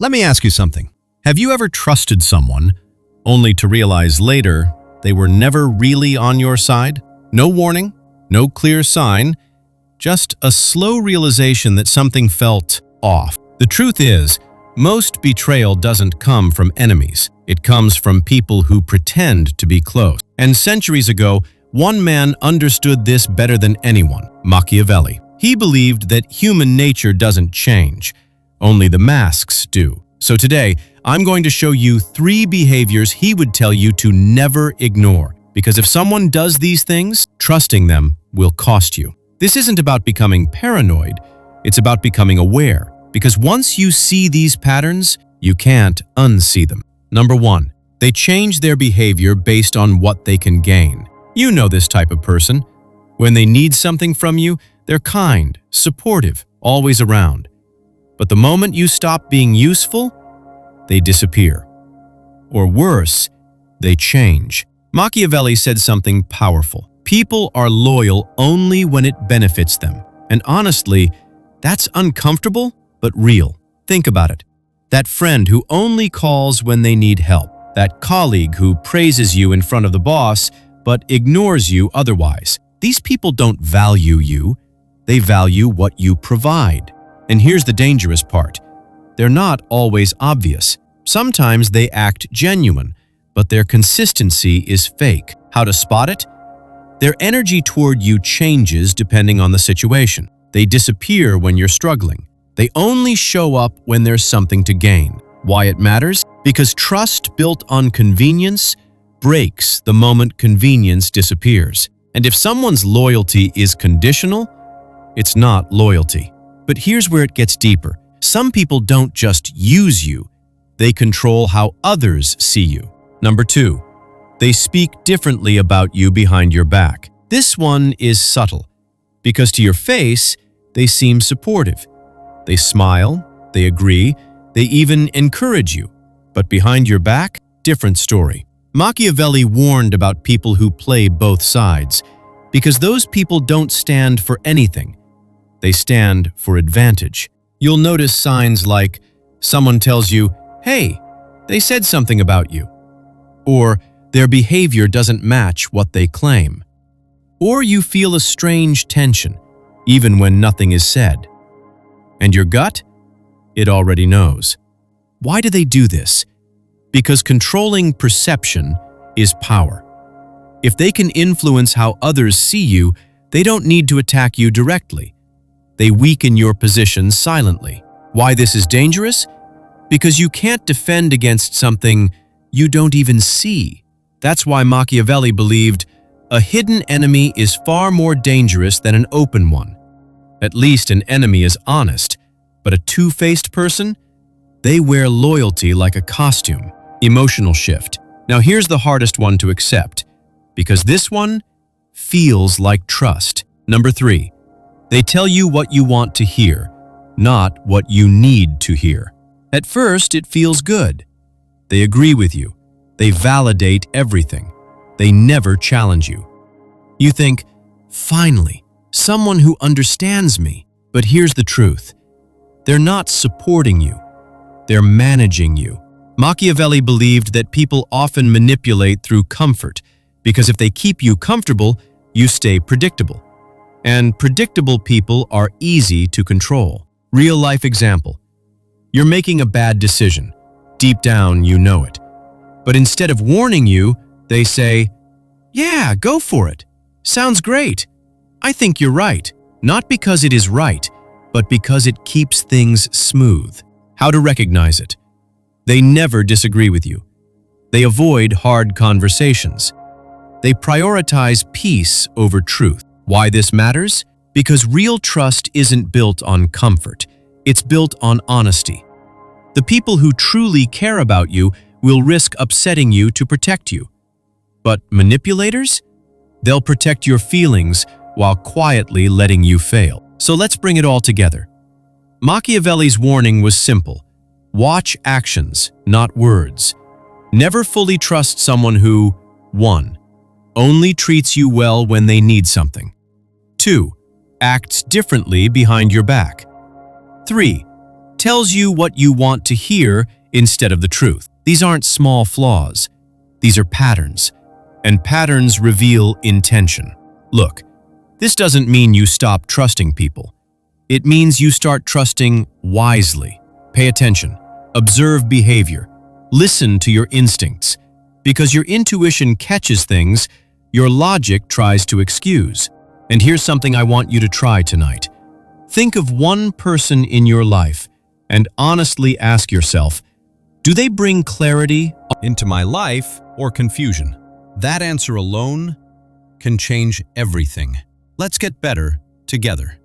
Let me ask you something. Have you ever trusted someone only to realize later they were never really on your side? No warning, no clear sign, just a slow realization that something felt off. The truth is, most betrayal doesn't come from enemies. It comes from people who pretend to be close. And centuries ago, one man understood this better than anyone, Machiavelli. He believed that human nature doesn't change, only the masks do. So today, I'm going to show you 3 behaviors he would tell you to never ignore. Because if someone does these things, trusting them will cost you. This isn't about becoming paranoid, it's about becoming aware. Because once you see these patterns, you can't unsee them. Number 1, they change their behavior based on what they can gain. You know this type of person. When they need something from you, they're kind, supportive, always around. But the moment you stop being useful, they disappear. Or worse, they change. Machiavelli said something powerful. People are loyal only when it benefits them. And honestly, that's uncomfortable, but real. Think about it. That friend who only calls when they need help. That colleague who praises you in front of the boss, but ignores you otherwise. These people don't value you. They value what you provide. And here's the dangerous part. They're not always obvious. Sometimes they act genuine, but their consistency is fake. How to spot it? Their energy toward you changes depending on the situation. They disappear when you're struggling. They only show up when there's something to gain. Why it matters? Because trust built on convenience breaks the moment convenience disappears. And if someone's loyalty is conditional, it's not loyalty. But here's where it gets deeper. Some people don't just use you, they control how others see you. Number 2, they speak differently about you behind your back. This one is subtle, because to your face, they seem supportive. They smile, they agree, they even encourage you. But behind your back, different story. Machiavelli warned about people who play both sides, because those people don't stand for anything. They stand for advantage. You'll notice signs like someone tells you, "Hey, they said something about you," or their behavior doesn't match what they claim. Or you feel a strange tension, even when nothing is said. And your gut? It already knows. Why do they do this? Because controlling perception is power. If they can influence how others see you, they don't need to attack you directly. They weaken your position silently. Why this is dangerous? Because you can't defend against something you don't even see. That's why Machiavelli believed a hidden enemy is far more dangerous than an open one. At least an enemy is honest, but a two-faced person? They wear loyalty like a costume. Emotional shift. Now here's the hardest one to accept, because this one feels like trust. Number 3, they tell you what you want to hear, not what you need to hear. At first, it feels good. They agree with you. They validate everything. They never challenge you. You think, finally, someone who understands me. But here's the truth. They're not supporting you. They're managing you. Machiavelli believed that people often manipulate through comfort, because if they keep you comfortable, you stay predictable. And predictable people are easy to control. Real-life example. You're making a bad decision. Deep down, you know it. But instead of warning you, they say, "Yeah, go for it. Sounds great. I think you're right." Not because it is right, but because it keeps things smooth. How to recognize it? They never disagree with you. They avoid hard conversations. They prioritize peace over truth. Why this matters? Because real trust isn't built on comfort. It's built on honesty. The people who truly care about you will risk upsetting you to protect you. But manipulators? They'll protect your feelings while quietly letting you fail. So let's bring it all together. Machiavelli's warning was simple. Watch actions, not words. Never fully trust someone who, 1, only treats you well when they need something. 2, acts differently behind your back. 3, tells you what you want to hear instead of the truth. These aren't small flaws. These are patterns, and patterns reveal intention. Look, this doesn't mean you stop trusting people. It means you start trusting wisely. Pay attention, observe behavior, listen to your instincts. Because your intuition catches things your logic tries to excuse. And here's something I want you to try tonight. Think of one person in your life and honestly ask yourself, do they bring clarity into my life or confusion? That answer alone can change everything. Let's get better together.